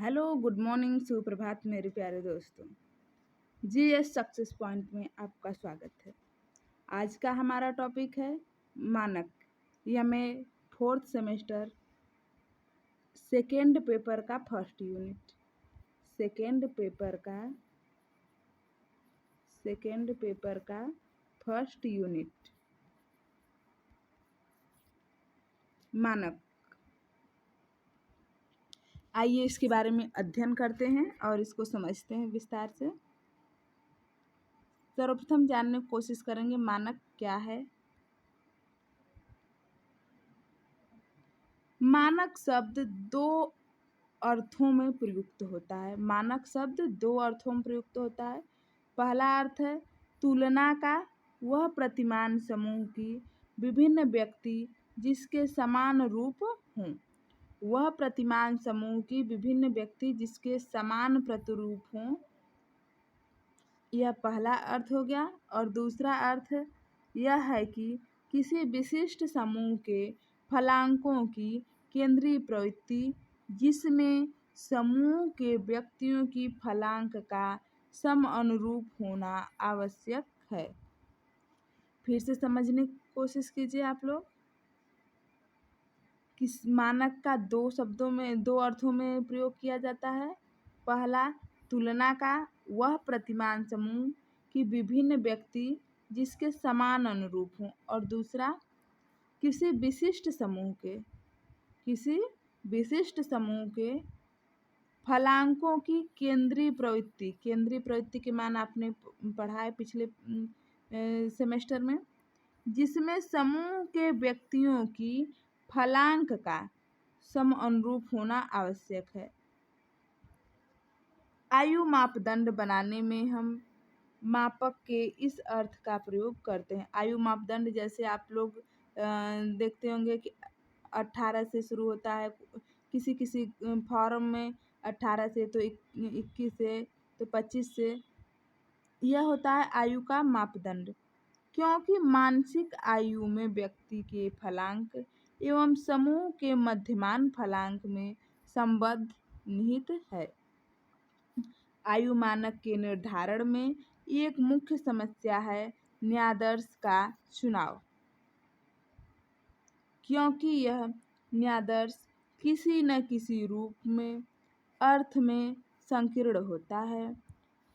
Hello, good morning, सुप्रभात मेरे प्यारे दोस्तों। जीएस सक्सेस पॉइंट में आपका स्वागत है। आज का हमारा टॉपिक है मानक। यह मैं फोर्थ सेमेस्टर सेकेंड पेपर का फर्स्ट यूनिट सेकेंड पेपर का फर्स्ट यूनिट मानक। आइए इसके बारे में अध्ययन करते हैं और इसको समझते हैं विस्तार से। सर्वप्रथम जानने की कोशिश करेंगे मानक क्या है। मानक शब्द दो अर्थों में प्रयुक्त होता है। मानक शब्द दो अर्थों में प्रयुक्त होता है। पहला अर्थ है तुलना का, वह प्रतिमान समूह की विभिन्न व्यक्ति जिसके समान रूप हों। वह प्रतिमान समूह की विभिन्न व्यक्ति जिसके समान प्रतिरूप हों, यह पहला अर्थ हो गया। और दूसरा अर्थ यह है कि किसी विशिष्ट समूह के फलांकों की केंद्रीय प्रवृत्ति जिसमें समूह के व्यक्तियों की फलांक का सम अनुरूप होना आवश्यक है। फिर से समझने की कोशिश कीजिए आप लोग। किस मानक का दो अर्थों में प्रयोग किया जाता है। पहला तुलना का, वह प्रतिमान समूह की विभिन्न व्यक्ति जिसके समान अनुरूप हों। और दूसरा किसी विशिष्ट समूह के फलांकों की केंद्रीय प्रवृत्ति के मान आपने पढ़ा है पिछले सेमेस्टर में, जिसमें समूह के व्यक्तियों की फलांक का सम अनुरूप होना आवश्यक है। आयु मापदंड बनाने में हम मापक के इस अर्थ का प्रयोग करते हैं। आयु मापदंड जैसे आप लोग देखते होंगे कि 18 से शुरू होता है, किसी किसी फॉर्म में 18 से, तो 21 से, तो 25 से। यह होता है आयु का मापदंड, क्योंकि मानसिक आयु में व्यक्ति के फलांक एवं समूह के मध्यमान फलांक में संबंध निहित है। आयु मानक के निर्धारण में एक मुख्य समस्या है न्यायादर्श का चुनाव, क्योंकि यह न्यायादर्श किसी न किसी रूप में अर्थ में संकीर्ण होता है,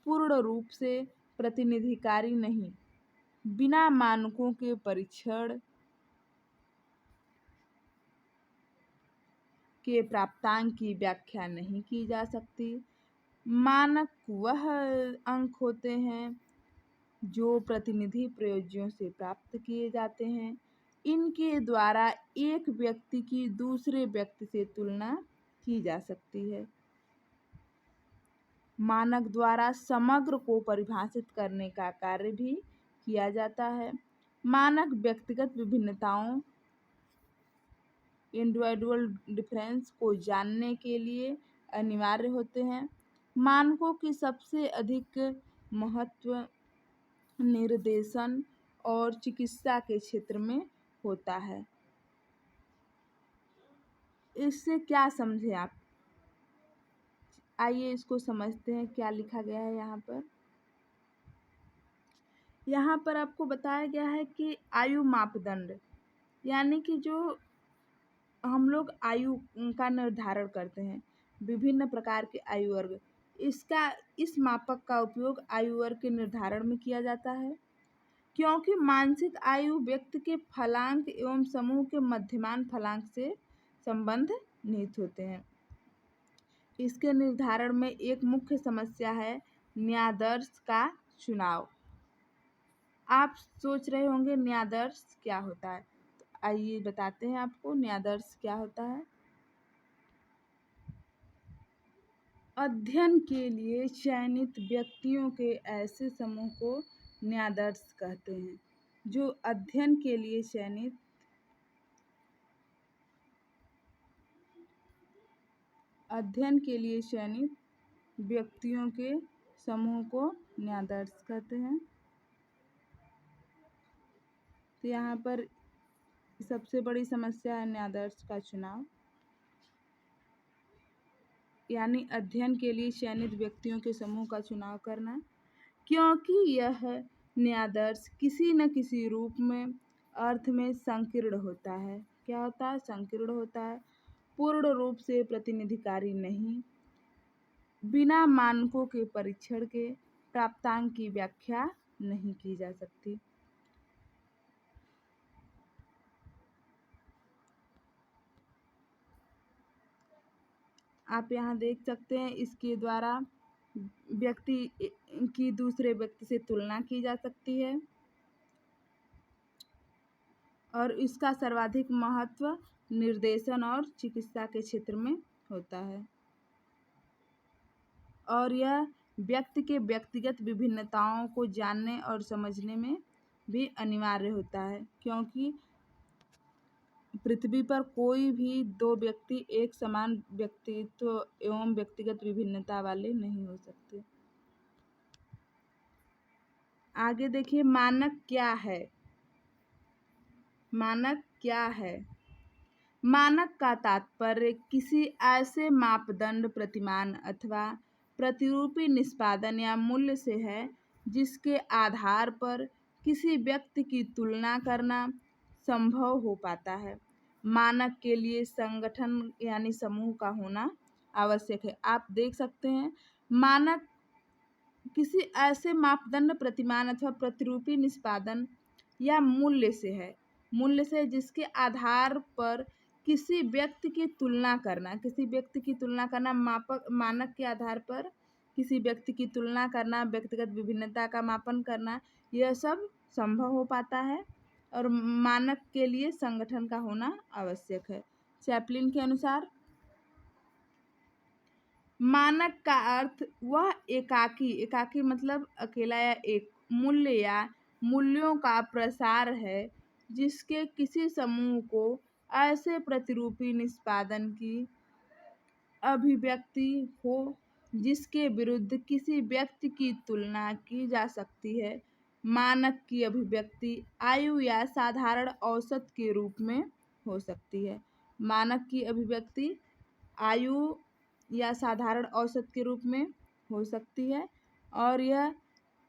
पूर्ण रूप से प्रतिनिधिकारी नहीं। बिना मानकों के परीक्षण के प्राप्तांक की व्याख्या नहीं की जा सकती। मानक वह अंक होते हैं जो प्रतिनिधि प्रयोज्यों से प्राप्त किए जाते हैं। इनके द्वारा एक व्यक्ति की दूसरे व्यक्ति से तुलना की जा सकती है। मानक द्वारा समग्र को परिभाषित करने का कार्य भी किया जाता है। मानक व्यक्तिगत विभिन्नताओं इंडिविजुअल डिफरेंस को जानने के लिए अनिवार्य होते हैं। मानकों की सबसे अधिक महत्व निर्देशन और चिकित्सा के क्षेत्र में होता है। इससे क्या समझे आप? आइए इसको समझते हैं क्या लिखा गया है यहाँ पर। यहाँ पर आपको बताया गया है कि आयु मापदंड, यानी कि जो हम लोग आयु का निर्धारण करते हैं, विभिन्न प्रकार के आयु वर्ग, इस मापक का उपयोग आयु वर्ग के निर्धारण में किया जाता है, क्योंकि मानसिक आयु व्यक्ति के फलांक एवं समूह के मध्यमान फलांक से संबंध निहित होते हैं। इसके निर्धारण में एक मुख्य समस्या है न्यायादर्श का चुनाव। आप सोच रहे होंगे न्यायादर्श क्या होता है, तो आइए बताते हैं आपको न्यायादर्श क्या होता है। अध्ययन के लिए चयनित व्यक्तियों के ऐसे समूह को न्यायादर्श कहते हैं। जो अध्ययन के लिए चयनित व्यक्तियों के समूह को न्यायादर्श कहते हैं। तो यहाँ पर सबसे बड़ी समस्या है न्यायादर्श का चुनाव। यानी अध्ययन के लिए चयनित व्यक्तियों के समूह का चुनाव करना, क्योंकि यह न्यायादर्श किसी न किसी रूप में अर्थ में संकीर्ण होता है। क्या होता है? संकीर्ण होता है, पूर्ण रूप से प्रतिनिधिकारी नहीं। बिना मानकों के परीक्षण के प्राप्तांक की व्याख्या नहीं की जा सकती। आप यहाँ देख सकते हैं, इसके द्वारा व्यक्ति की दूसरे व्यक्ति से तुलना की जा सकती है और इसका सर्वाधिक महत्व निर्देशन और चिकित्सा के क्षेत्र में होता है। और यह व्यक्ति के व्यक्तिगत विभिन्नताओं को जानने और समझने में भी अनिवार्य होता है, क्योंकि पृथ्वी पर कोई भी दो व्यक्ति एक समान व्यक्तित्व एवं व्यक्तिगत विभिन्नता वाले नहीं हो सकते। आगे देखिए, मानक क्या है? मानक क्या है? मानक का तात्पर्य किसी ऐसे मापदंड, प्रतिमान अथवा प्रतिरूपी निष्पादन या मूल्य से है जिसके आधार पर किसी व्यक्ति की तुलना करना संभव हो पाता है। मानक के लिए संगठन यानी समूह का होना आवश्यक है। आप देख सकते हैं, मानक किसी ऐसे मापदंड, प्रतिमान अथवा प्रतिरूपी निष्पादन या मूल्य से है, मूल्य से जिसके आधार पर किसी व्यक्ति की तुलना करना, किसी व्यक्ति की तुलना करना, मानक के आधार पर किसी व्यक्ति की तुलना करना, व्यक्तिगत विभिन्नता का मापन करना, यह सब संभव हो पाता है और मानक के लिए संगठन का होना आवश्यक है। चैपलिन के अनुसार मानक का अर्थ वह एकाकी मतलब अकेला या एक मूल्य या मूल्यों का प्रसार है जिसके किसी समूह को ऐसे प्रतिरूपी निष्पादन की अभिव्यक्ति हो जिसके विरुद्ध किसी व्यक्ति की तुलना की जा सकती है। मानक की अभिव्यक्ति आयु या साधारण औसत के रूप में हो सकती है। मानक की अभिव्यक्ति आयु या साधारण औसत के रूप में हो सकती है और यह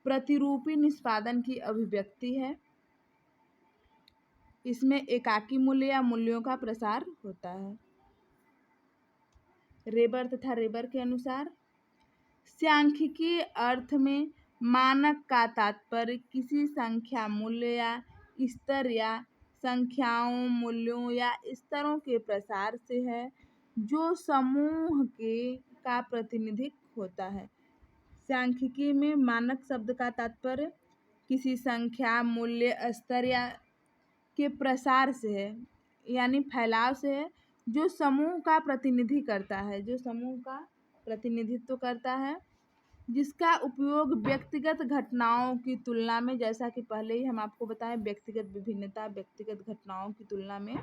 प्रतिरूपी निष्पादन की अभिव्यक्ति है। इसमें एकाकी मूल्य या मूल्यों का प्रसार होता है। रेबर तथा रेबर के अनुसार सांख्यिकी अर्थ में मानक का तात्पर्य किसी संख्या, मूल्य या स्तर या संख्याओं, मूल्यों या स्तरों के प्रसार से है जो समूह के का प्रतिनिधित्व होता है। सांख्यिकी में मानक शब्द का तात्पर्य किसी संख्या, मूल्य, स्तर या के प्रसार से है, यानी फैलाव से है, जो समूह का प्रतिनिधि करता है, जो समूह का प्रतिनिधित्व करता है, जिसका उपयोग व्यक्तिगत घटनाओं की तुलना में, जैसा कि पहले ही हम आपको बताएं, व्यक्तिगत विभिन्नता व्यक्तिगत घटनाओं की तुलना में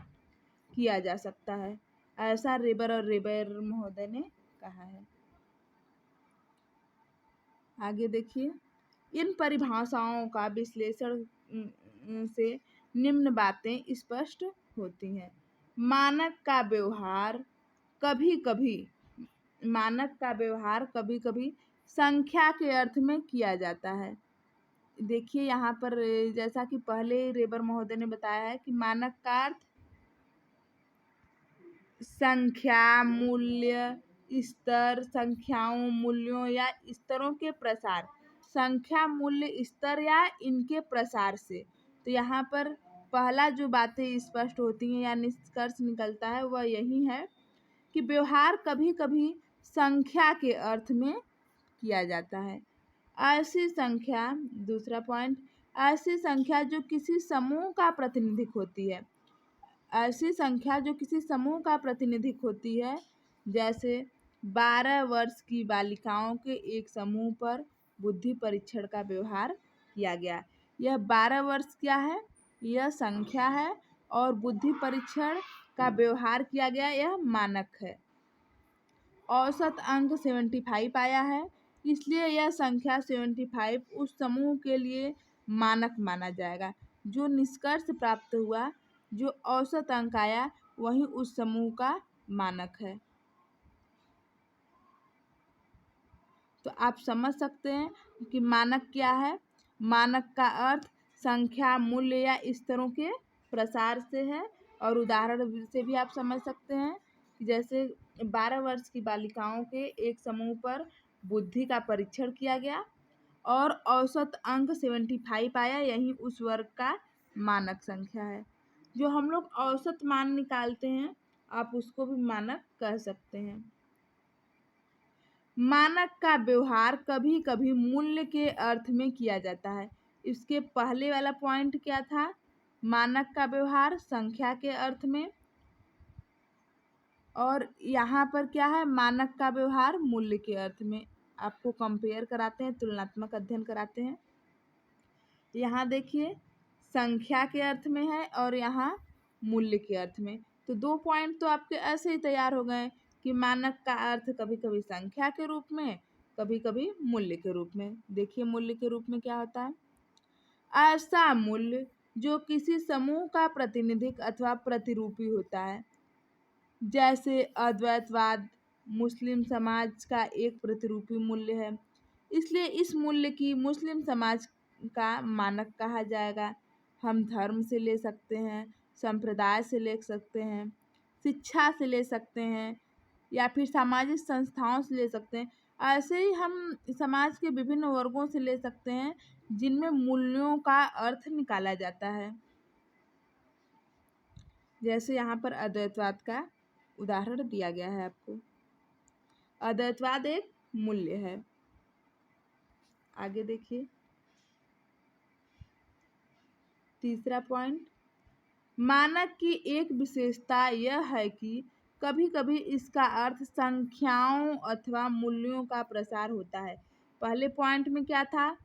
किया जा सकता है। ऐसा रेबर और रेबर महोदय ने कहा है। आगे देखिए, इन परिभाषाओं का विश्लेषण से निम्न बातें स्पष्ट होती हैं। मानक का व्यवहार कभी कभी संख्या के अर्थ में किया जाता है। देखिए यहाँ पर, जैसा कि पहले रेबर महोदय ने बताया है कि मानक का अर्थ संख्या, मूल्य, स्तर, संख्याओं, मूल्यों या स्तरों के प्रसार, संख्या, मूल्य, स्तर या इनके प्रसार से। तो यहाँ पर पहला जो बातें स्पष्ट होती हैं या निष्कर्ष निकलता है वह यही है कि व्यवहार कभी कभी संख्या के अर्थ में किया जाता है। ऐसी संख्या, दूसरा पॉइंट, ऐसी संख्या जो किसी समूह का प्रतिनिधित्व होती है, ऐसी संख्या जो किसी समूह का प्रतिनिधित्व होती है, जैसे 12 वर्ष की बालिकाओं के एक समूह पर बुद्धि परीक्षण का व्यवहार किया गया। यह 12 वर्ष क्या है? यह संख्या है और बुद्धि परीक्षण का व्यवहार किया गया, यह मानक है। औसत अंक 75 आया है, इसलिए यह संख्या 75 उस समूह के लिए मानक माना जाएगा। जो निष्कर्ष प्राप्त हुआ, जो औसत अंक आया, वही उस समूह का मानक है। तो आप समझ सकते हैं कि मानक क्या है। मानक का अर्थ संख्या, मूल्य या स्तरों के प्रसार से है। और उदाहरण से भी आप समझ सकते हैं कि जैसे 12 वर्ष की बालिकाओं के एक समूह पर बुद्धि का परीक्षण किया गया और औसत अंक 75 आया, यही उस वर्ग का मानक संख्या है। जो हम लोग औसत मान निकालते हैं, आप उसको भी मानक कह सकते हैं। मानक का व्यवहार कभी कभी मूल्य के अर्थ में किया जाता है। इसके पहले वाला पॉइंट क्या था? मानक का व्यवहार संख्या के अर्थ में, और यहाँ पर क्या है? मानक का व्यवहार मूल्य के अर्थ में। आपको कंपेयर कराते हैं, तुलनात्मक अध्ययन कराते हैं। यहाँ देखिए, संख्या के अर्थ में है और यहाँ मूल्य के अर्थ में। तो 2 पॉइंट तो आपके ऐसे ही तैयार हो गए कि मानक का अर्थ कभी कभी संख्या के रूप में, कभी कभी मूल्य के रूप में। देखिए मूल्य के रूप में क्या होता है? ऐसा मूल्य जो किसी समूह का प्रतिनिधिक अथवा प्रतिरूपी होता है। जैसे अद्वैतवाद मुस्लिम समाज का एक प्रतिरूपी मूल्य है, इसलिए इस मूल्य की मुस्लिम समाज का मानक कहा जाएगा। हम धर्म से ले सकते हैं, संप्रदाय से ले सकते हैं, शिक्षा से ले सकते हैं, या फिर सामाजिक संस्थाओं से ले सकते हैं। ऐसे ही हम समाज के विभिन्न वर्गों से ले सकते हैं जिनमें मूल्यों का अर्थ निकाला जाता है। जैसे यहाँ पर अद्वैतवाद का उदाहरण दिया गया है आपको। अद्वैतवाद एक मूल्य है। आगे देखिए, तीसरा पॉइंट, मानक की एक विशेषता यह है कि कभी कभी इसका अर्थ संख्याओं अथवा मूल्यों का प्रसार होता है। पहले पॉइंट में क्या था?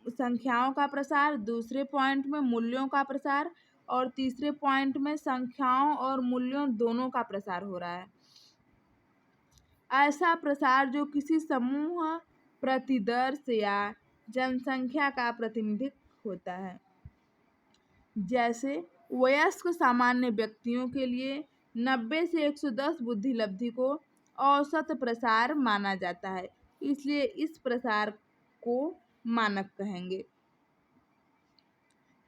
संख्याओं का प्रसार, दूसरे पॉइंट में मूल्यों का प्रसार, और तीसरे पॉइंट में संख्याओं और मूल्यों दोनों का प्रसार हो रहा है। ऐसा प्रसार जो किसी समूह, प्रतिदर्श या जनसंख्या का प्रतिनिधित्व होता है। जैसे वयस्क सामान्य व्यक्तियों के लिए 90 से 110 बुद्धि लब्धि को औसत प्रसार माना जाता है, इसलिए इस प्रसार को मानक कहेंगे।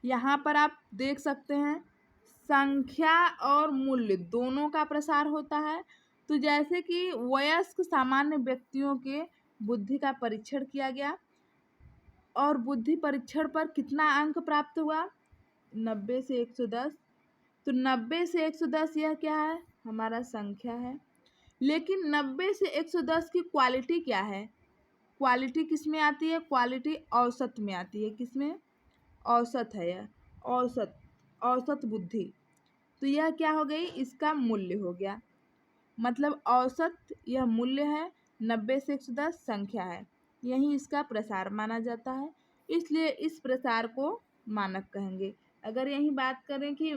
यहाँ पर आप देख सकते हैं संख्या और मूल्य दोनों का प्रसार होता है। तो जैसे कि वयस्क सामान्य व्यक्तियों के बुद्धि का परीक्षण किया गया और बुद्धि परीक्षण पर कितना अंक प्राप्त हुआ? 90 से 110। तो 90 से 110 यह क्या है? हमारा संख्या है। लेकिन 90 से 110 की क्वालिटी क्या है? क्वालिटी किस में आती है? क्वालिटी औसत में आती है। किस में? औसत है यह, औसत, औसत बुद्धि। तो यह क्या हो गई? इसका मूल्य हो गया। मतलब औसत यह मूल्य है, 90 से 110 संख्या है, यही इसका प्रसार माना जाता है, इसलिए इस प्रसार को मानक कहेंगे। अगर यही बात करें कि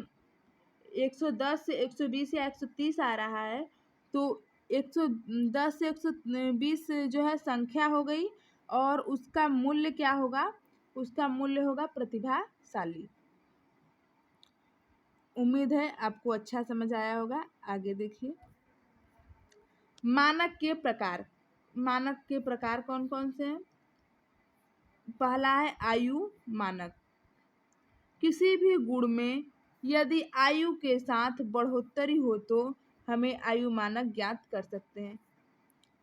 110 से 120 या 130 आ रहा है, तो 110 से 120 जो है संख्या हो गई, और उसका मूल्य क्या होगा? उसका मूल्य होगा प्रतिभाशाली। उम्मीद है आपको अच्छा समझ आया होगा। आगे देखिए, मानक के प्रकार। मानक के प्रकार कौन कौन से हैं? पहला है आयु मानक। किसी भी गुण में यदि आयु के साथ बढ़ोतरी हो तो हमें आयु मानक ज्ञात कर सकते हैं।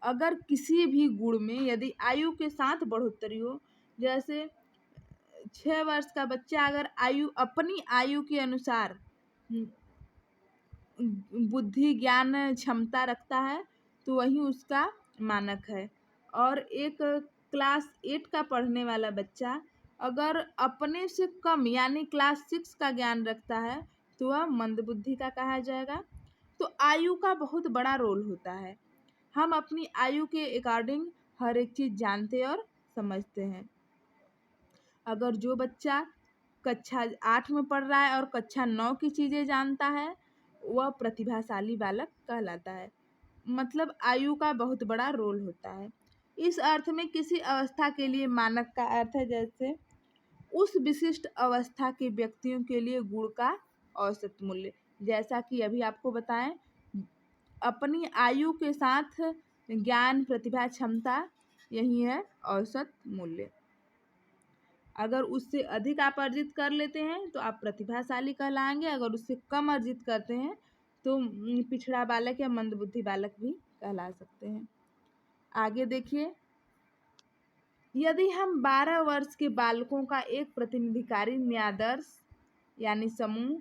अगर किसी भी गुण में यदि आयु के साथ बढ़ोतरी हो, जैसे 6 वर्ष का बच्चा अगर अपनी आयु के अनुसार बुद्धि ज्ञान क्षमता रखता है, तो वही उसका मानक है। और एक क्लास 8 का पढ़ने वाला बच्चा अगर अपने से कम यानी क्लास 6 का ज्ञान रखता है, तो वह मंदबुद्धि का कहा जाएगा। तो आयु का बहुत बड़ा रोल होता है। हम अपनी आयु के अकॉर्डिंग हर एक चीज़ जानते और समझते हैं। अगर जो बच्चा कक्षा 8 में पढ़ रहा है और कक्षा 9 की चीज़ें जानता है, वह प्रतिभाशाली बालक कहलाता है। मतलब आयु का बहुत बड़ा रोल होता है। इस अर्थ में किसी अवस्था के लिए मानक का अर्थ है जैसे उस विशिष्ट अवस्था के व्यक्तियों के लिए गुण का औसत मूल्य। जैसा कि अभी आपको बताएं, अपनी आयु के साथ ज्ञान, प्रतिभा, क्षमता यही है औसत मूल्य। अगर उससे अधिक आप अर्जित कर लेते हैं तो आप प्रतिभाशाली कहलाएंगे, अगर उससे कम अर्जित करते हैं तो पिछड़ा बालक या मंदबुद्धि बालक भी कहला सकते हैं। आगे देखिए, यदि हम 12 वर्ष के बालकों का एक प्रतिनिधिकारी न्यायादर्श यानी समूह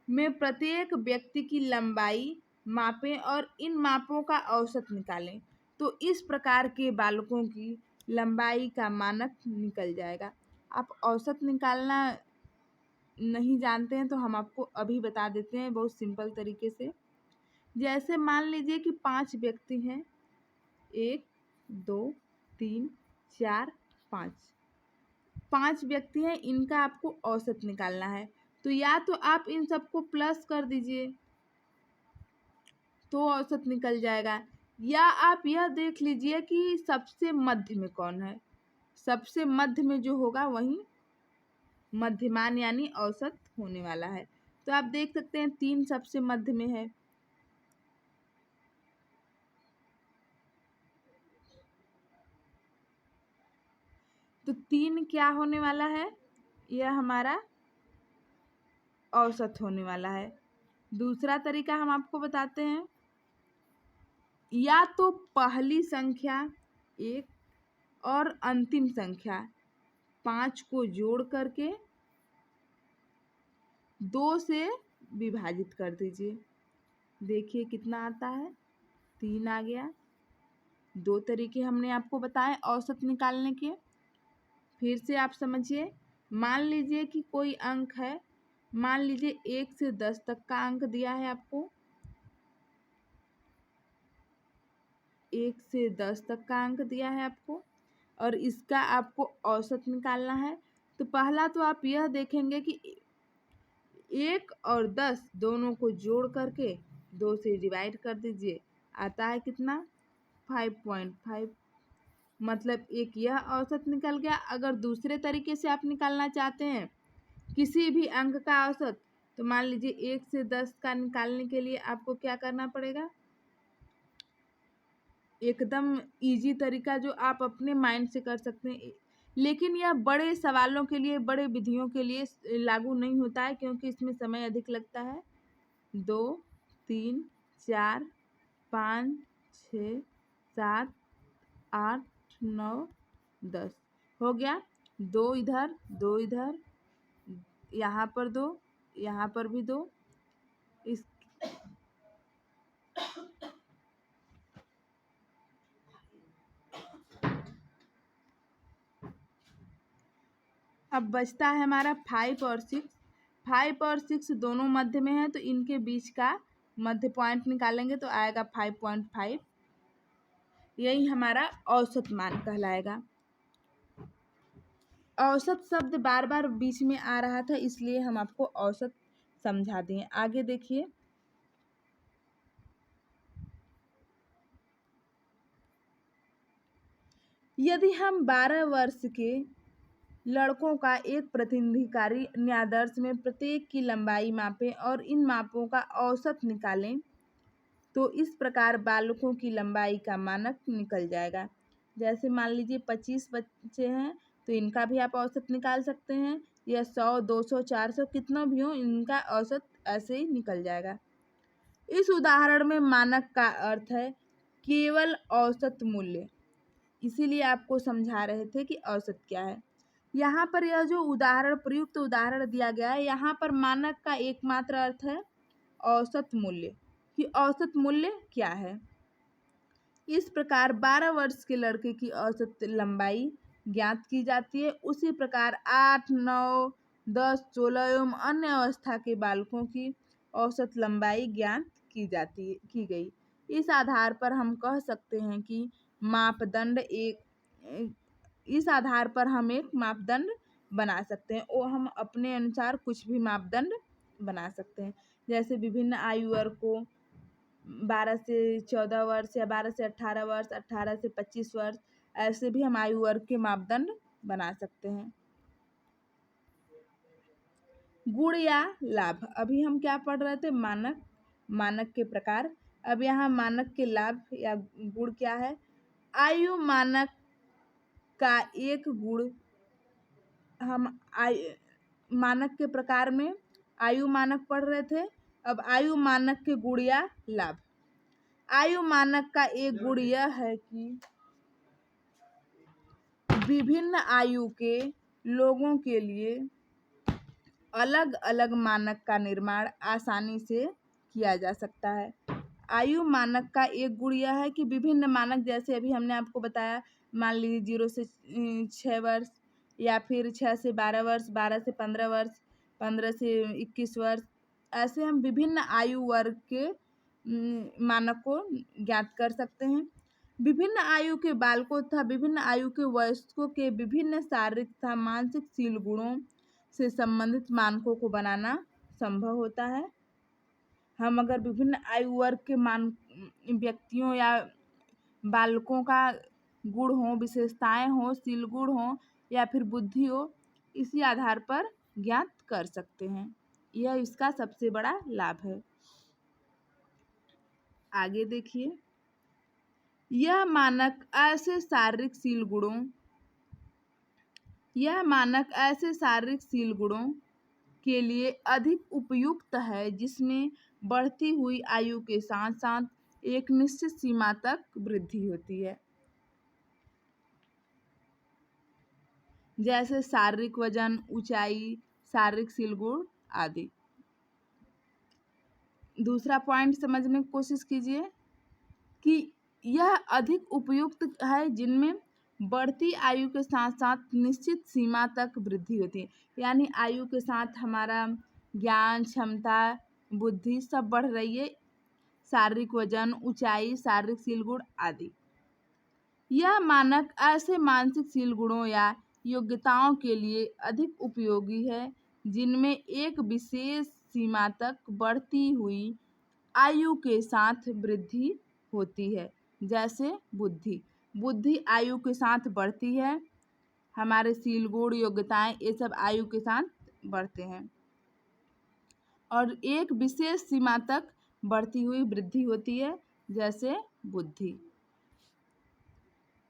में प्रत्येक व्यक्ति की लंबाई मापें और इन मापों का औसत निकालें तो इस प्रकार के बालकों की लंबाई का मानक निकल जाएगा। आप औसत निकालना नहीं जानते हैं तो हम आपको अभी बता देते हैं बहुत सिंपल तरीके से। जैसे मान लीजिए कि 5 व्यक्ति हैं, 1 2 3 4 5 व्यक्ति हैं, इनका आपको औसत निकालना है। तो या तो आप इन सबको प्लस कर दीजिए तो औसत निकल जाएगा, या आप यह देख लीजिए कि सबसे मध्य में कौन है। सबसे मध्य में जो होगा वही मध्यमान यानी औसत होने वाला है। तो आप देख सकते हैं 3 सबसे मध्य में है। तो 3 क्या होने वाला है, यह हमारा औसत होने वाला है। दूसरा तरीका हम आपको बताते हैं, या तो पहली संख्या 1 और अंतिम संख्या 5 को जोड़ करके 2 से विभाजित कर दीजिए। देखिए कितना आता है, 3 आ गया। 2 तरीके हमने आपको बताए औसत निकालने के। फिर से आप समझिए, मान लीजिए कि कोई अंक है, मान लीजिए 1 से 10 तक का अंक दिया है आपको, 1 से 10 तक का अंक दिया है आपको और इसका आपको औसत निकालना है। तो पहला तो आप यह देखेंगे कि 1 और 10 दोनों को जोड़ करके 2 से डिवाइड कर दीजिए, आता है कितना 5.5। मतलब एक यह औसत निकल गया। अगर दूसरे तरीके से आप निकालना चाहते हैं किसी भी अंक का औसत, तो मान लीजिए 1 से 10 का निकालने के लिए आपको क्या करना पड़ेगा, एकदम इजी तरीका जो आप अपने माइंड से कर सकते हैं, लेकिन यह बड़े सवालों के लिए, बड़े विधियों के लिए लागू नहीं होता है क्योंकि इसमें समय अधिक लगता है। 2 3 4 5 6 7 8 9 10 हो गया। 2 इधर 2 इधर, यहाँ पर 2, यहाँ पर भी 2। इस अब बचता है हमारा 5 और 6। 5 और 6 दोनों मध्य में है तो इनके बीच का मध्य पॉइंट निकालेंगे तो आएगा 5.5। यही हमारा औसत मान कहलाएगा। औसत शब्द बार बार बीच में आ रहा था इसलिए हम आपको औसत समझा दिए। आगे देखिए, यदि हम 12 वर्ष के लड़कों का एक प्रतिनिधिकारी न्यायादर्श में प्रत्येक की लंबाई मापें और इन मापों का औसत निकालें तो इस प्रकार बालकों की लंबाई का मानक निकल जाएगा। जैसे मान लीजिए 25 बच्चे हैं तो इनका भी आप औसत निकाल सकते हैं, या 100 200 400 कितना भी हो, इनका औसत ऐसे ही निकल जाएगा। इस उदाहरण में मानक का अर्थ है केवल औसत मूल्य, इसीलिए आपको समझा रहे थे कि औसत क्या है। यहाँ पर यह जो उदाहरण, प्रयुक्त उदाहरण दिया गया है, यहाँ पर मानक का एकमात्र अर्थ है औसत मूल्य, कि औसत मूल्य क्या है। इस प्रकार 12 वर्ष के लड़के की औसत लंबाई ज्ञात की जाती है। उसी प्रकार 8 9 10 16 एवं अन्य अवस्था के बालकों की औसत लंबाई ज्ञात की गई। इस आधार पर हम कह सकते हैं कि इस आधार पर हम एक मापदंड बना सकते हैं और हम अपने अनुसार कुछ भी मापदंड बना सकते हैं। जैसे विभिन्न आयु वर्ग को 12 से 14 वर्ष या 12 से 18 वर्ष, 18 से 25 वर्ष, ऐसे भी हम आयु वर्ग के मापदंड बना सकते हैं। गुण या लाभ, अभी हम क्या पढ़ रहे थे, मानक, मानक के प्रकार। अब यहाँ मानक के लाभ या गुण क्या है, आयु मानक का एक गुण, हम मानक के प्रकार में आयु मानक पढ़ रहे थे। अब आयु मानक के गुण या लाभ। आयु मानक का एक गुण यह है कि विभिन्न आयु के लोगों के लिए अलग अलग मानक का निर्माण आसानी से किया जा सकता है। आयु मानक का एक गुण यह है कि विभिन्न मानक, जैसे अभी हमने आपको बताया, मान लीजिए 0 से 6 वर्ष, या फिर 6 से 12 वर्ष, 12 से 15 वर्ष, 15 से 21 वर्ष, ऐसे हम विभिन्न आयु वर्ग के मानक को ज्ञात कर सकते हैं। विभिन्न आयु के बालकों तथा विभिन्न आयु के वयस्कों के विभिन्न शारीरिक तथा मानसिक शील गुणों से संबंधित मानकों को बनाना संभव होता है। हम अगर विभिन्न आयु वर्ग के व्यक्तियों या बालकों का गुण हो, विशेषताएं हो, शील गुण हो या फिर बुद्धि हो, इसी आधार पर ज्ञात कर सकते हैं। यह इसका सबसे बड़ा लाभ है। आगे देखिए, यह मानक ऐसे शारीरिक शील गुणों के लिए अधिक उपयुक्त है जिसमें बढ़ती हुई आयु के साथ साथ एक निश्चित सीमा तक वृद्धि होती है, जैसे शारीरिक वजन, ऊंचाई, शारीरिक शील गुण आदि। दूसरा पॉइंट समझने की कोशिश कीजिए कि यह अधिक उपयुक्त है जिनमें बढ़ती आयु के साथ साथ निश्चित सीमा तक वृद्धि होती है, यानी आयु के साथ हमारा ज्ञान, क्षमता, बुद्धि सब बढ़ रही है, शारीरिक वजन, ऊंचाई, शारीरिक शील गुण आदि। यह मानक ऐसे मानसिक शील गुणों या योग्यताओं के लिए अधिक उपयोगी है जिनमें एक विशेष सीमा तक बढ़ती हुई आयु के साथ वृद्धि होती है, जैसे बुद्धि आयु के साथ बढ़ती है। हमारे शील गुण, योग्यताएं, ये सब आयु के साथ बढ़ते हैं और एक विशेष सीमा तक बढ़ती हुई वृद्धि होती है, जैसे बुद्धि।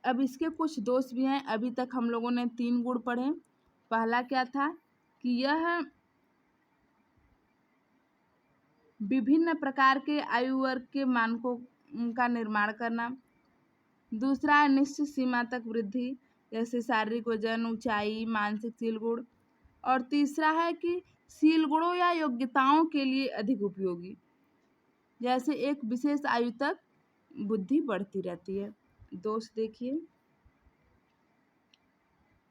अब इसके कुछ दोष भी हैं। अभी तक हम लोगों ने 3 गुण पढ़े। पहला क्या था कि यह विभिन्न प्रकार के आयु वर्ग के मानकों का निर्माण करना। दूसरा है निश्चित सीमा तक वृद्धि, जैसे शारीरिक वजन, ऊंचाई, मानसिक शील गुण। और तीसरा है कि शील गुणों या योग्यताओं के लिए अधिक उपयोगी, जैसे एक विशेष आयु तक बुद्धि बढ़ती रहती है। दोष देखिए,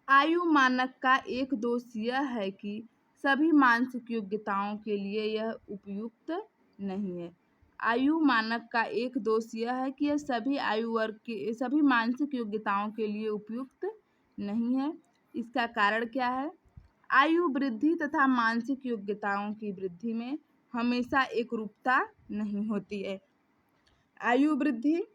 आयु मानक का एक दोष यह है कि सभी मानसिक योग्यताओं के लिए यह उपयुक्त नहीं है। आयु मानक का एक दोष यह है कि यह सभी आयु वर्ग के सभी मानसिक योग्यताओं के लिए उपयुक्त नहीं है। इसका कारण क्या है? आयु वृद्धि तथा मानसिक योग्यताओं की वृद्धि में हमेशा एकरूपता नहीं होती है। आयु वृद्धि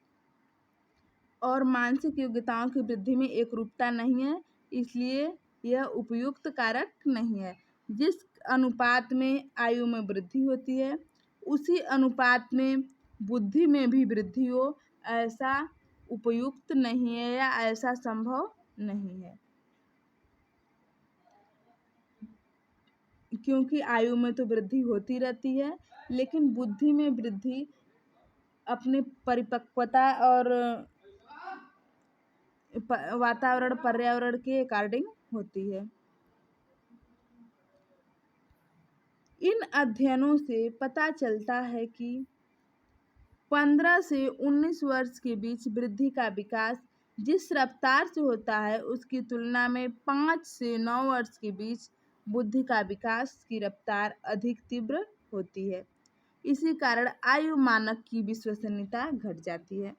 और मानसिक योग्यताओं की वृद्धि में एकरूपता नहीं है, इसलिए यह उपयुक्त कारक नहीं है। जिस अनुपात में आयु में वृद्धि होती है उसी अनुपात में बुद्धि में भी वृद्धि हो, ऐसा उपयुक्त नहीं है या ऐसा संभव नहीं है, क्योंकि आयु में तो वृद्धि होती रहती है, लेकिन बुद्धि में वृद्धि अपने परिपक्वता और वातावरण, पर्यावरण के अकॉर्डिंग होती है। इन अध्ययनों से पता चलता है कि 15 से 19 वर्ष के बीच वृद्धि का विकास जिस रफ्तार से होता है उसकी तुलना में 5 से 9 वर्ष के बीच बुद्धि का विकास की रफ्तार अधिक तीव्र होती है। इसी कारण आयु मानक की विश्वसनीयता घट जाती है।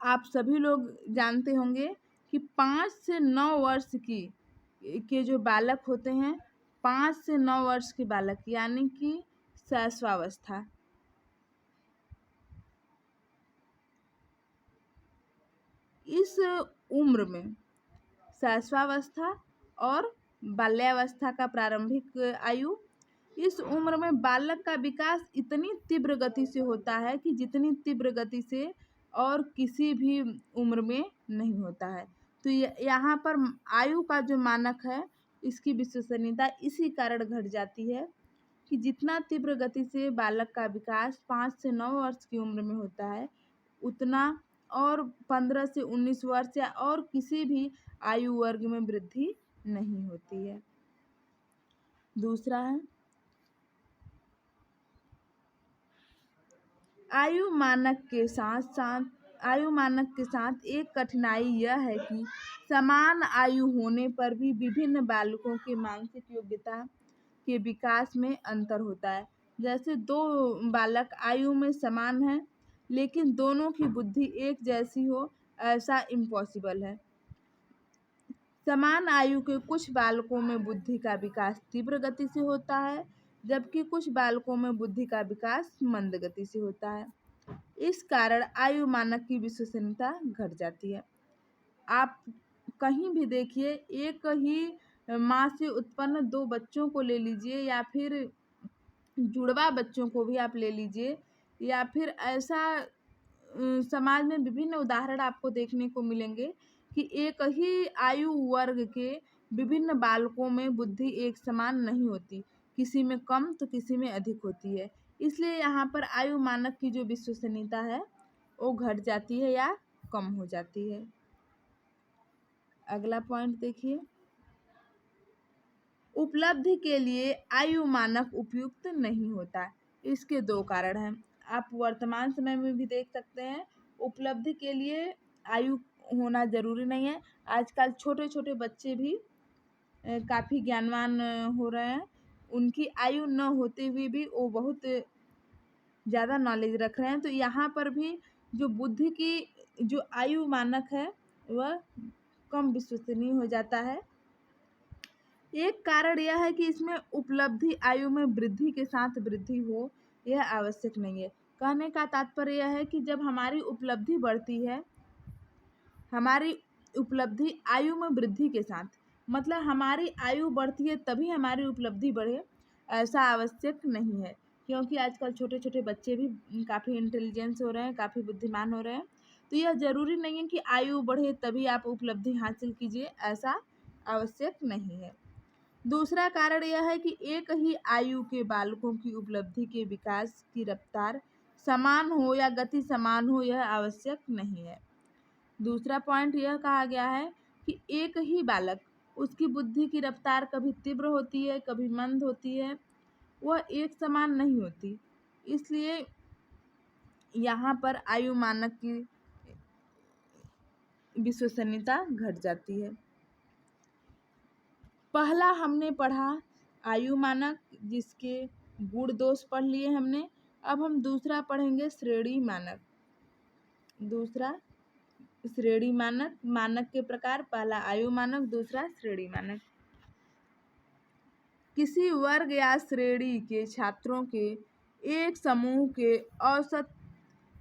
आप सभी लोग जानते होंगे कि 5 से 9 वर्ष के जो बालक होते हैं, 5 से 9 वर्ष के बालक यानी कि शैशवावस्था, इस उम्र में शैशवावस्था और बाल्यावस्था का प्रारंभिक आयु, इस उम्र में बालक का विकास इतनी तीव्र गति से होता है कि जितनी तीव्र गति से और किसी भी उम्र में नहीं होता है। तो यहाँ पर आयु का जो मानक है इसकी विश्वसनीयता इसी कारण घट जाती है कि जितना तीव्र गति से बालक का विकास 5 से 9 वर्ष की उम्र में होता है उतना और 15 से 19 वर्ष या और किसी भी आयु वर्ग में वृद्धि नहीं होती है। दूसरा है आयु मानक के साथ एक कठिनाई यह है कि समान आयु होने पर भी विभिन्न बालकों के मानसिक योग्यता के विकास में अंतर होता है। जैसे दो बालक आयु में समान हैं लेकिन दोनों की बुद्धि एक जैसी हो ऐसा इम्पॉसिबल है। समान आयु के कुछ बालकों में बुद्धि का विकास तीव्र गति से होता है जबकि कुछ बालकों में बुद्धि का विकास मंद गति से होता है। इस कारण आयु मानक की विश्वसनीयता घट जाती है। आप कहीं भी देखिए एक ही माँ से उत्पन्न दो बच्चों को ले लीजिए या फिर जुड़वा बच्चों को भी आप ले लीजिए या फिर ऐसा समाज में विभिन्न उदाहरण आपको देखने को मिलेंगे कि एक ही आयु वर्ग के विभिन्न बालकों में बुद्धि एक समान नहीं होती, किसी में कम तो किसी में अधिक होती है। इसलिए यहाँ पर आयु मानक की जो विश्वसनीयता है वो घट जाती है या कम हो जाती है। अगला पॉइंट देखिए, उपलब्धि के लिए आयु मानक उपयुक्त नहीं होता। इसके दो कारण हैं। आप वर्तमान समय में भी देख सकते हैं उपलब्धि के लिए आयु होना जरूरी नहीं है। आजकल छोटे छोटे बच्चे भी काफ़ी ज्ञानवान हो रहे हैं। उनकी आयु न होते हुए भी वो बहुत ज़्यादा नॉलेज रख रहे हैं। तो यहाँ पर भी जो बुद्धि की जो आयु मानक है वह कम विश्वसनीय हो जाता है। एक कारण यह है कि इसमें उपलब्धि आयु में वृद्धि के साथ वृद्धि हो यह आवश्यक नहीं है। कहने का तात्पर्य यह है कि जब हमारी उपलब्धि बढ़ती है, हमारी उपलब्धि आयु में वृद्धि के साथ, मतलब हमारी आयु बढ़ती है तभी हमारी उपलब्धि बढ़े ऐसा आवश्यक नहीं है। क्योंकि आजकल छोटे छोटे बच्चे भी काफ़ी इंटेलिजेंस हो रहे हैं, काफ़ी बुद्धिमान हो रहे हैं। तो यह ज़रूरी नहीं है कि आयु बढ़े तभी आप उपलब्धि हासिल कीजिए, ऐसा आवश्यक नहीं है। दूसरा कारण यह है कि एक ही आयु के बालकों की उपलब्धि के विकास की रफ्तार समान हो या गति समान हो यह आवश्यक नहीं है। दूसरा पॉइंट यह कहा गया है कि एक ही बालक, उसकी बुद्धि की रफ्तार कभी तीव्र होती है कभी मंद होती है, वह एक समान नहीं होती। इसलिए यहाँ पर आयु मानक की विश्वसनीयता घट जाती है। पहला हमने पढ़ा आयु मानक, जिसके गुण दोष पढ़ लिए हमने। अब हम दूसरा पढ़ेंगे श्रेणी मानक। दूसरा श्रेणी मानक, मानक के प्रकार, पहला आयु मानक, दूसरा श्रेणी मानक। किसी वर्ग या श्रेणी के छात्रों के एक समूह के औसत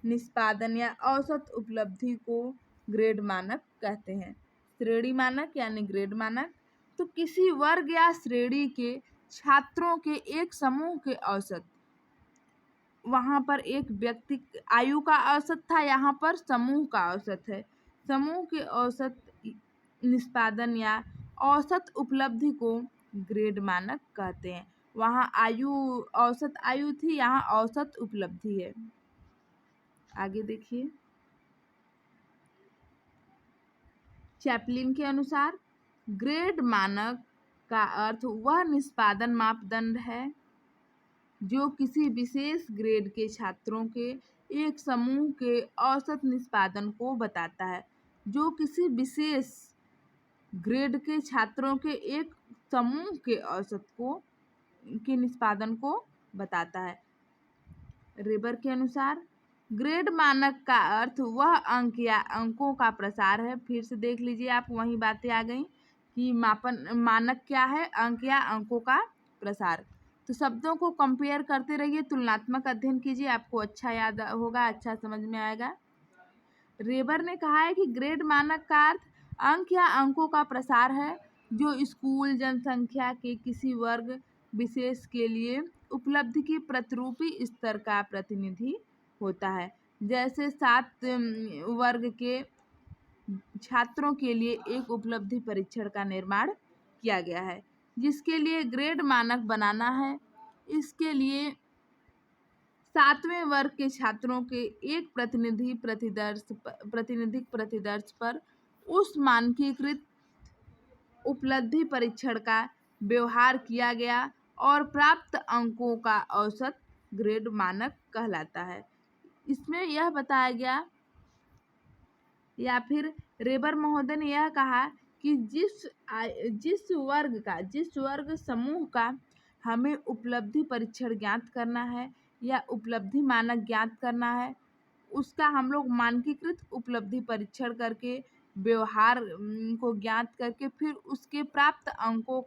निष्पादन या औसत उपलब्धि को ग्रेड मानक कहते हैं। श्रेणी मानक यानी ग्रेड मानक। तो किसी वर्ग या श्रेणी के छात्रों के एक समूह के औसत, वहाँ पर एक व्यक्ति आयु का औसत था, यहाँ पर समूह का औसत है। समूह के औसत निष्पादन या औसत उपलब्धि को ग्रेड मानक कहते हैं। वहाँ आयु औसत आयु थी, यहाँ औसत उपलब्धि है। आगे देखिए, चैपलिन के अनुसार ग्रेड मानक का अर्थ वह निष्पादन मापदंड है जो किसी विशेष ग्रेड के छात्रों के एक समूह के औसत निष्पादन को बताता है। जो किसी विशेष ग्रेड के छात्रों के एक समूह के औसत के निष्पादन को बताता है। रेबर के अनुसार ग्रेड मानक का अर्थ वह अंक या अंकों का प्रसार है। फिर से देख लीजिए आप, वही बातें आ गई कि मानक क्या है, अंक या अंकों का प्रसार। तो शब्दों को कंपेयर करते रहिए, तुलनात्मक अध्ययन कीजिए, आपको अच्छा याद होगा, अच्छा समझ में आएगा। रेबर ने कहा है कि ग्रेड मानक का अर्थ अंक या अंकों का प्रसार है जो स्कूल जनसंख्या के किसी वर्ग विशेष के लिए उपलब्धि के प्रतिरूपी स्तर का प्रतिनिधि होता है। जैसे 7 वर्ग के छात्रों के लिए एक उपलब्धि परीक्षण का निर्माण किया गया है, जिसके लिए ग्रेड मानक बनाना है। इसके लिए 7वें वर्ग के छात्रों के एक प्रतिनिधिक प्रतिदर्श पर उस मानकीकृत उपलब्धि परीक्षण का व्यवहार किया गया और प्राप्त अंकों का औसत ग्रेड मानक कहलाता है। इसमें यह बताया गया या फिर रेबर महोदय ने यह कहा कि जिस वर्ग समूह का हमें उपलब्धि परीक्षण ज्ञात करना है या उपलब्धि मानक ज्ञात करना है, उसका हम लोग मानकीकृत उपलब्धि परीक्षण करके व्यवहार को ज्ञात करके फिर उसके प्राप्त अंकों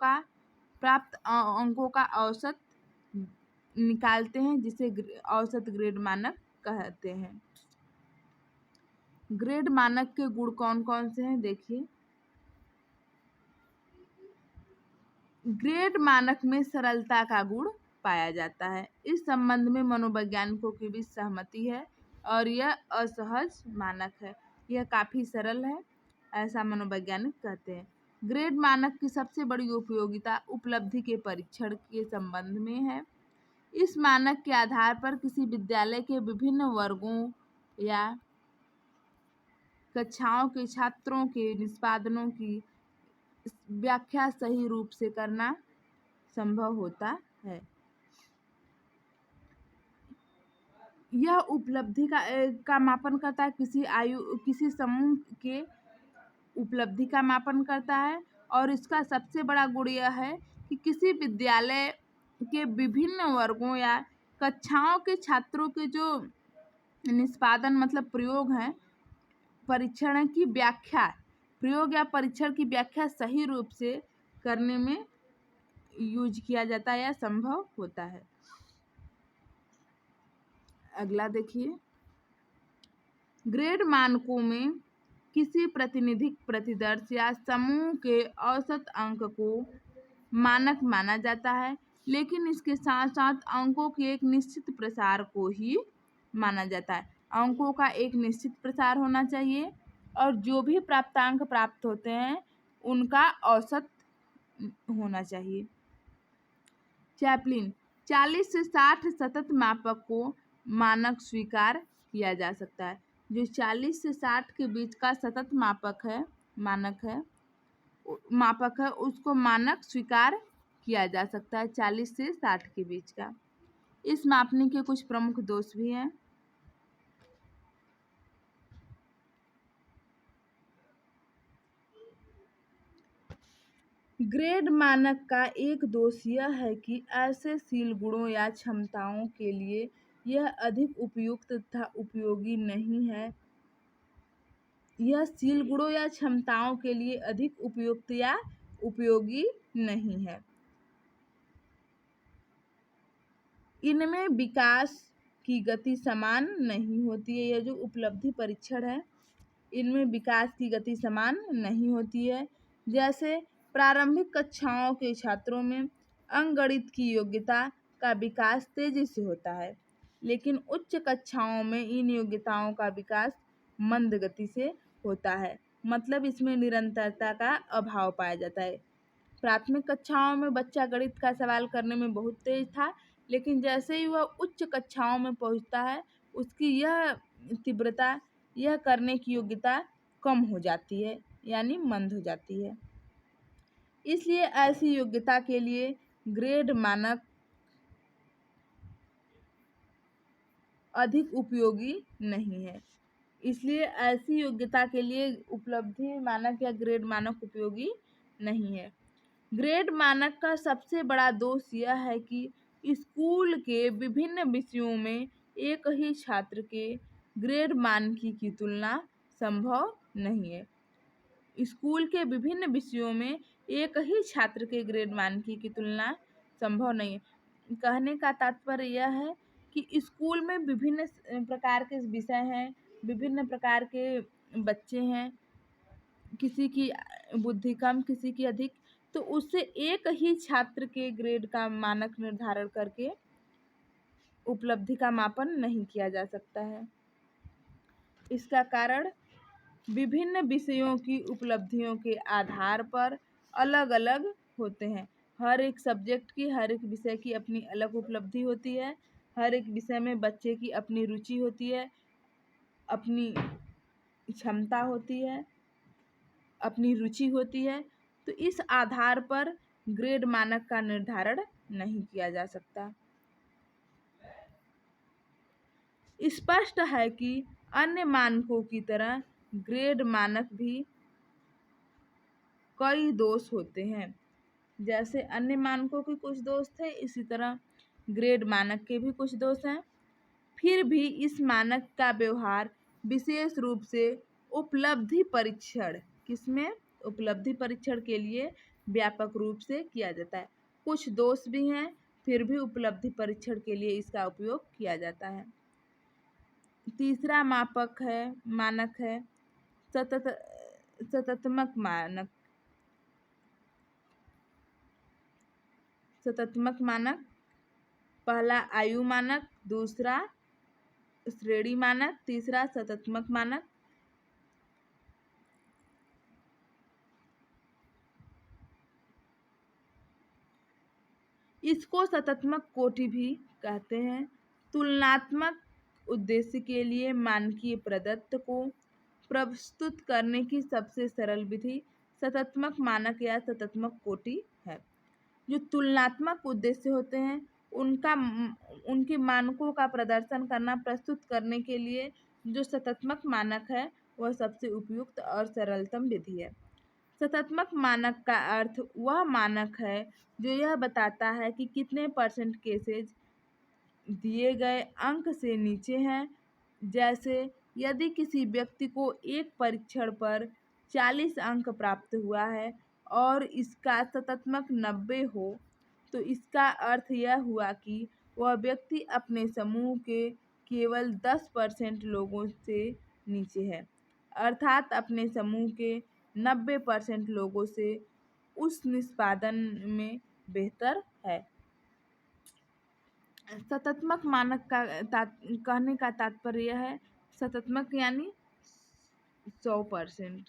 का औसत निकालते हैं, जिसे औसत ग्रेड मानक कहते हैं। ग्रेड मानक के गुण कौन कौन से हैं, देखिए। ग्रेड मानक में सरलता का गुण पाया जाता है। इस संबंध में मनोवैज्ञानिकों की भी सहमति है और यह असहज मानक है। यह काफी सरल है, ऐसा मनोवैज्ञानिक कहते हैं। ग्रेड मानक की सबसे बड़ी उपयोगिता उपलब्धि के परीक्षण के संबंध में है। इस मानक के आधार पर किसी विद्यालय के विभिन्न वर्गों या कक्षाओं के छात्रों के निष्पादनों की व्याख्या सही रूप से करना संभव होता है। यह उपलब्धि का मापन करता है, किसी समूह के उपलब्धि का मापन करता है। और इसका सबसे बड़ा गुण यह है कि किसी विद्यालय के विभिन्न वर्गों या कक्षाओं के छात्रों के जो निष्पादन मतलब प्रयोग हैं, परीक्षण की व्याख्या, प्रयोग या परीक्षण की व्याख्या सही रूप से करने में यूज किया जाता है या संभव होता है। अगला देखिए, ग्रेड मानकों में किसी प्रतिनिधिक प्रतिदर्श या समूह के औसत अंक को मानक माना जाता है, लेकिन इसके साथ साथ अंकों के एक निश्चित प्रसार को ही माना जाता है। अंकों का एक निश्चित प्रसार होना चाहिए और जो भी प्राप्तांक प्राप्त होते हैं उनका औसत होना चाहिए। चैपलिन 40 से 60 सतत मापक को मानक स्वीकार किया जा सकता है। जो 40 से 60 के बीच का सतत मापक है उसको मानक स्वीकार किया जा सकता है, 40 से 60 के बीच का। इस मापनी के कुछ प्रमुख दोष भी हैं। ग्रेड मानक का एक दोष यह है कि ऐसे शील गुणों या क्षमताओं के लिए यह अधिक उपयुक्त तथा उपयोगी नहीं है। यह शील गुणों या क्षमताओं के लिए अधिक उपयुक्त या उपयोगी नहीं है। इनमें विकास की गति समान नहीं होती है। यह जो उपलब्धि परीक्षण है, इनमें विकास की गति समान नहीं होती है। जैसे प्रारंभिक कक्षाओं के छात्रों में अंकगणित की योग्यता का विकास तेजी से होता है, लेकिन उच्च कक्षाओं में इन योग्यताओं का विकास मंद गति से होता है। मतलब इसमें निरंतरता का अभाव पाया जाता है। प्राथमिक कक्षाओं में बच्चा गणित का सवाल करने में बहुत तेज था, लेकिन जैसे ही वह उच्च कक्षाओं में पहुंचता है, उसकी यह तीव्रता, यह करने की योग्यता कम हो जाती है, यानी मंद हो जाती है। इसलिए ऐसी योग्यता के लिए ग्रेड मानक अधिक उपयोगी नहीं है। इसलिए ऐसी योग्यता के लिए उपलब्धि मानक या ग्रेड मानक उपयोगी नहीं है। ग्रेड मानक का सबसे बड़ा दोष यह है कि स्कूल के विभिन्न विषयों में एक ही छात्र के ग्रेड मानकी की तुलना संभव नहीं है। स्कूल के विभिन्न विषयों में एक ही छात्र के ग्रेड मानकी की तुलना संभव नहीं है। कहने का तात्पर्य यह है कि स्कूल में विभिन्न प्रकार के विषय हैं, विभिन्न प्रकार के बच्चे हैं, किसी की बुद्धि कम, किसी की अधिक, तो उससे एक ही छात्र के ग्रेड का मानक निर्धारण करके उपलब्धि का मापन नहीं किया जा सकता है। इसका कारण विभिन्न विषयों की उपलब्धियों के आधार पर अलग अलग होते हैं। हर एक सब्जेक्ट की, हर एक विषय की अपनी अलग उपलब्धि होती है। हर एक विषय में बच्चे की अपनी रुचि होती है, अपनी क्षमता होती है, अपनी रुचि होती है। तो इस आधार पर ग्रेड मानक का निर्धारण नहीं किया जा सकता। स्पष्ट है कि अन्य मानकों की तरह ग्रेड मानक भी कई दोष होते हैं। जैसे अन्य मानकों के कुछ दोष थे, इसी तरह ग्रेड मानक के भी कुछ दोष हैं। फिर भी इस मानक का व्यवहार विशेष रूप से उपलब्धि परीक्षण, किसमें? उपलब्धि परीक्षण के लिए व्यापक रूप से किया जाता है। कुछ दोष भी हैं, फिर भी उपलब्धि परीक्षण के लिए इसका उपयोग किया जाता है। तीसरा मानक है सततमक मानक। सततमक मानक, पहला आयु मानक, दूसरा श्रेणी मानक, तीसरा सततमक मानक। इसको सततमक कोटि भी कहते हैं। तुलनात्मक उद्देश्य के लिए मानकीय प्रदत्त को प्रस्तुत करने की सबसे सरल विधि सततमक मानक या सततमक कोटि है। जो तुलनात्मक उद्देश्य होते हैं उनके मानकों का प्रदर्शन करना, प्रस्तुत करने के लिए जो सततमक मानक है वह सबसे उपयुक्त और सरलतम विधि है। सततमक मानक का अर्थ वह मानक है जो यह बताता है कि कितने % केसेज दिए गए अंक से नीचे हैं। जैसे यदि किसी व्यक्ति को एक परीक्षण पर 40 अंक प्राप्त हुआ है और इसका सततमक 90 हो, तो इसका अर्थ यह हुआ कि वह व्यक्ति अपने समूह के केवल 10% लोगों से नीचे है, अर्थात अपने समूह के 90% लोगों से उस निष्पादन में बेहतर है। सततमक मानक का कहने का तात्पर्य यह है, सततमक यानी 100%।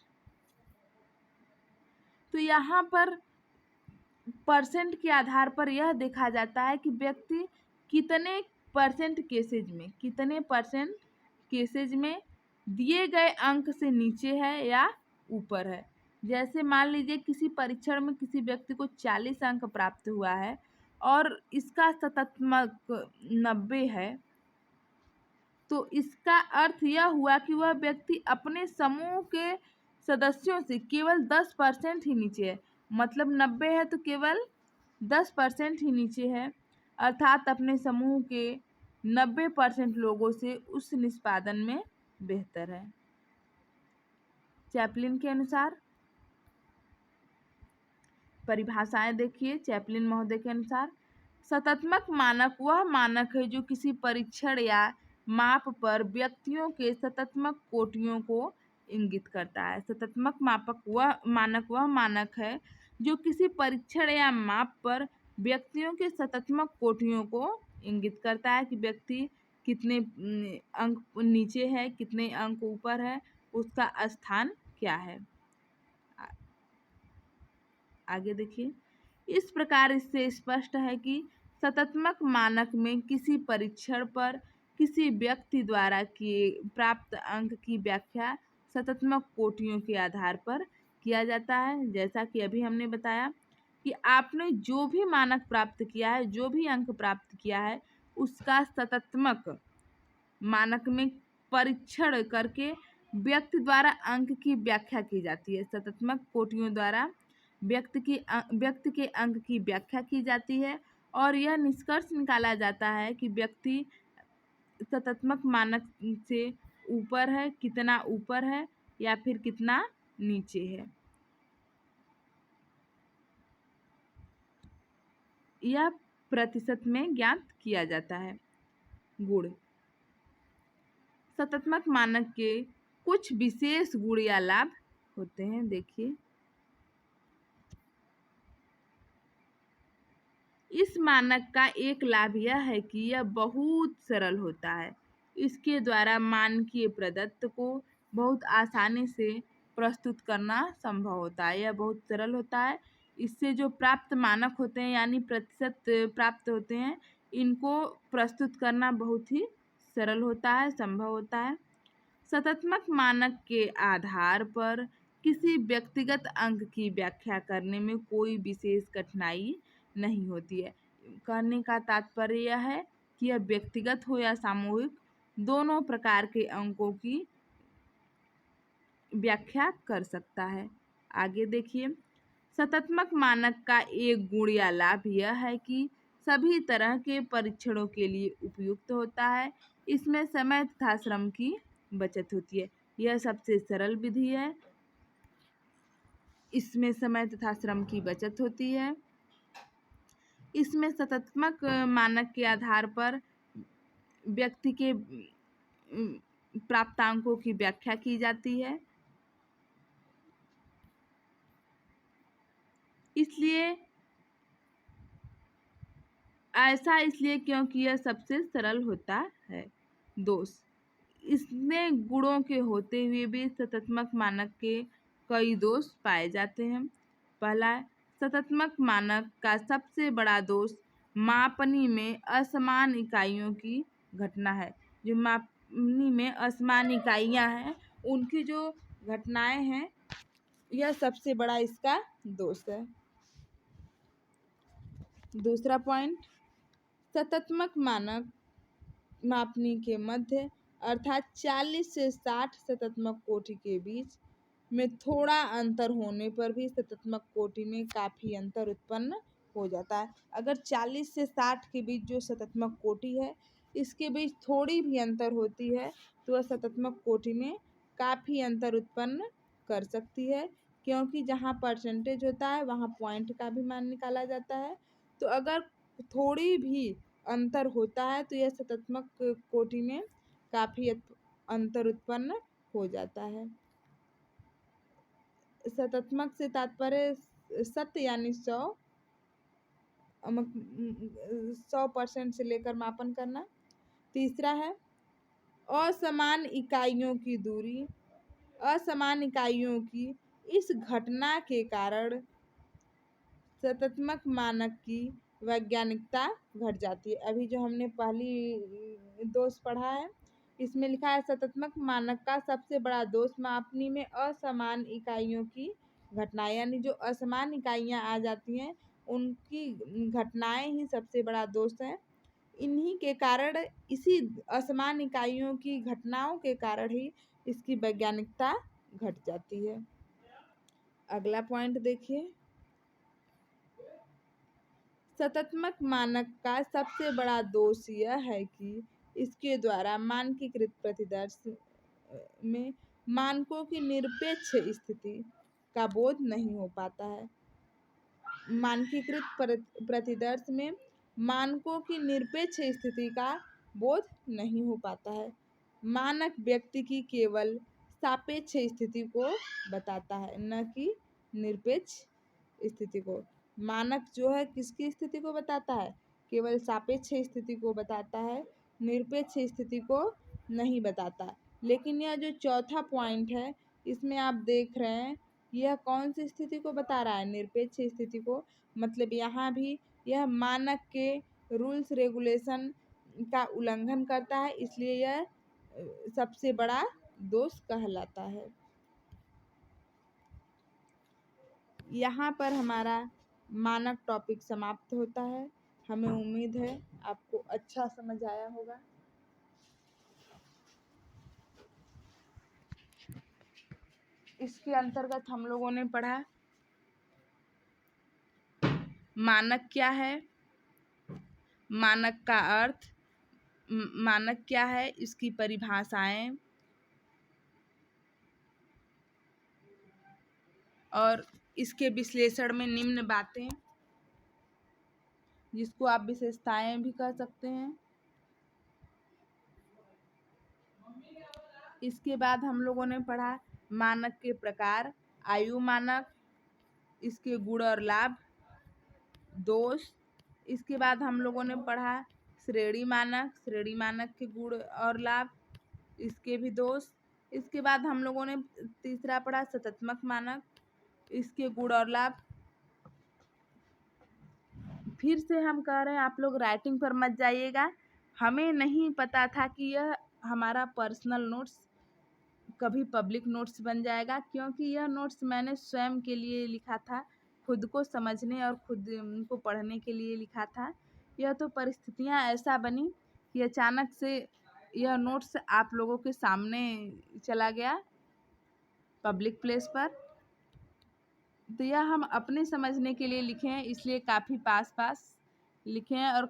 तो यहाँ पर परसेंट के आधार पर यह देखा जाता है कि व्यक्ति कितने % केसेज में दिए गए अंक से नीचे है या ऊपर है। जैसे मान लीजिए किसी परीक्षण में किसी व्यक्ति को 40 अंक प्राप्त हुआ है और इसका सततमक 90 है, तो इसका अर्थ यह हुआ कि वह व्यक्ति अपने समूह के सदस्यों से केवल 10% ही नीचे है। मतलब 90 है तो केवल 10% ही नीचे है, अर्थात अपने समूह के 90% लोगों से उस निष्पादन में बेहतर है। चैपलिन के अनुसार परिभाषाएं देखिए। चैपलिन महोदय के अनुसार सततमक मानक वह मानक है जो किसी परीक्षण या माप पर व्यक्तियों के सततमक कोटियों को इंगित करता है। सततमक मानक वह मानक है जो किसी परीक्षण या माप पर व्यक्तियों के सततमक कोटियों को इंगित करता है कि व्यक्ति कितने अंक नीचे है, कितने अंक ऊपर है, उसका स्थान क्या है। आगे देखिए। इस प्रकार इससे स्पष्ट है कि सततमक मानक में किसी परीक्षण पर किसी व्यक्ति द्वारा किए प्राप्त अंक की व्याख्या सततमक कोटियों के आधार पर किया जाता है। जैसा कि अभी हमने बताया कि आपने जो भी मानक प्राप्त किया है, जो भी अंक प्राप्त किया है, उसका सततमक मानक में परीक्षण करके व्यक्ति द्वारा अंक की व्याख्या की जाती है। सततमक कोटियों द्वारा व्यक्ति के अंक की व्याख्या की जाती है और यह निष्कर्ष निकाला जाता है कि व्यक्ति सततमक मानक से ऊपर है, कितना ऊपर है या फिर कितना नीचे है। यह प्रतिशत में ज्ञात किया जाता है। गुण। सततमक मानक के कुछ विशेष गुण या लाभ होते हैं, देखिए। इस मानक का एक लाभ यह है कि यह बहुत सरल होता है। इसके द्वारा मानकीय प्रदत्त को बहुत आसानी से प्रस्तुत करना संभव होता है। यह बहुत सरल होता है। इससे जो प्राप्त मानक होते हैं यानी प्रतिशत प्राप्त होते हैं, इनको प्रस्तुत करना बहुत ही सरल होता है, संभव होता है। सततमक मानक के आधार पर किसी व्यक्तिगत अंक की व्याख्या करने में कोई विशेष कठिनाई नहीं होती है। कहने का तात्पर्य यह है कि यह व्यक्तिगत हो या सामूहिक, दोनों प्रकार के अंकों की व्याख्या कर सकता है। आगे देखिए, सततमक मानक का एक गुण या लाभ यह है कि सभी तरह के परीक्षणों के लिए उपयुक्त होता है। इसमें समय तथा श्रम की बचत होती है। यह सबसे सरल विधि है। इसमें समय तथा श्रम की बचत होती है। इसमें सततमक मानक के आधार पर व्यक्ति के प्राप्तांकों की व्याख्या की जाती है। इसलिए ऐसा इसलिए क्योंकि यह सबसे सरल होता है। दोष, इसमें गुणों के होते हुए भी सततमक मानक के कई दोष पाए जाते हैं। पहला, सततमक मानक का सबसे बड़ा दोष मापनी में असमान इकाइयों की घटना है। जो मापनी में असमान इकाइयां हैं, उनकी जो घटनाएं हैं, यह सबसे बड़ा इसका दोष है। दूसरा पॉइंट, सततमक मानक मापनी के मध्य अर्थात 40 से 60 सततमक कोटि के बीच में थोड़ा अंतर होने पर भी सततमक कोटि में काफी अंतर उत्पन्न हो जाता है। अगर 40 से 60 के बीच जो सततमक कोटि है, इसके बीच थोड़ी भी अंतर होती है तो वह सततमक कोटि में काफी अंतर उत्पन्न कर सकती है, क्योंकि जहाँ परसेंटेज होता है वहाँ पॉइंट का भी मान निकाला जाता है। तो अगर थोड़ी भी अंतर होता है तो यह सततमक कोटि में काफी अंतर उत्पन्न हो जाता है। सततमक से तात्पर्य सत्य यानी 100% से लेकर मापन करना। तीसरा है असमान इकाइयों की दूरी। असमान इकाइयों की इस घटना के कारण सततमक मानक की वैज्ञानिकता घट जाती है। अभी जो हमने पहली दोष पढ़ा है, इसमें लिखा है सततमक मानक का सबसे बड़ा दोष मापनी में असमान इकाइयों की घटना, यानी जो असमान इकाइयां आ जाती हैं उनकी घटनाएं ही सबसे बड़ा दोष है। इन्हीं के कारण, इसी असमान इकाइयों की घटनाओं के कारण ही इसकी वैज्ञानिकता घट जाती है। अगला पॉइंट देखिए, सततमक मानक का सबसे बड़ा दोष यह है कि इसके द्वारा मानकीकृत प्रतिदर्श में मानकों की निरपेक्ष स्थिति का बोध नहीं हो पाता है। मानकीकृत प्रतिदर्श में मानकों की निरपेक्ष स्थिति का बोध नहीं हो पाता है। मानक व्यक्ति की केवल सापेक्ष स्थिति को बताता है, न कि निरपेक्ष स्थिति को। मानक जो है किसकी स्थिति को बताता है? केवल सापेक्ष स्थिति को बताता है, निरपेक्ष स्थिति को नहीं बताता। लेकिन यह जो चौथा पॉइंट है, इसमें आप देख रहे हैं यह कौन सी स्थिति को बता रहा है? निरपेक्ष स्थिति को। मतलब यहाँ भी यह मानक के रूल्स रेगुलेशन का उल्लंघन करता है, इसलिए यह सबसे बड़ा दोष कहलाता है। यहाँ पर हमारा मानक टॉपिक समाप्त होता है। हमें उम्मीद है आपको अच्छा समझ आया होगा। इसके अंतर्गत हम लोगों ने पढ़ा मानक क्या है, मानक का अर्थ, मानक क्या है, इसकी परिभाषाएं और इसके विश्लेषण में निम्न बातें, जिसको आप विशेषताएं भी कह सकते हैं। इसके बाद हम लोगों ने पढ़ा मानक के प्रकार, आयु मानक, इसके गुण और लाभ, दोष। इसके बाद हम लोगों ने पढ़ा श्रेणी मानक के गुण और लाभ, इसके भी दोष। इसके बाद हम लोगों ने तीसरा पढ़ा सतत्मक मानक, इसके गुण और लाभ। फिर से हम कह रहे हैं आप लोग राइटिंग पर मत जाइएगा। हमें नहीं पता था कि यह हमारा पर्सनल नोट्स कभी पब्लिक नोट्स बन जाएगा, क्योंकि यह नोट्स मैंने स्वयं के लिए लिखा था, खुद को समझने और खुद को पढ़ने के लिए लिखा था। यह तो परिस्थितियां ऐसा बनी कि अचानक से यह नोट्स आप लोगों के सामने चला गया पब्लिक प्लेस पर। तो यह हम अपने समझने के लिए लिखे हैं, इसलिए काफ़ी पास पास लिखे हैं और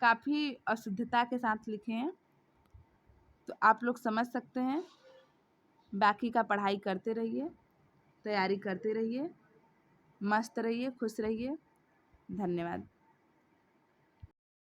काफ़ी अशुद्धता के साथ लिखे हैं। तो आप लोग समझ सकते हैं। बाकी का पढ़ाई करते रहिए, तैयारी करते रहिए, मस्त रहिए, खुश रहिए। धन्यवाद।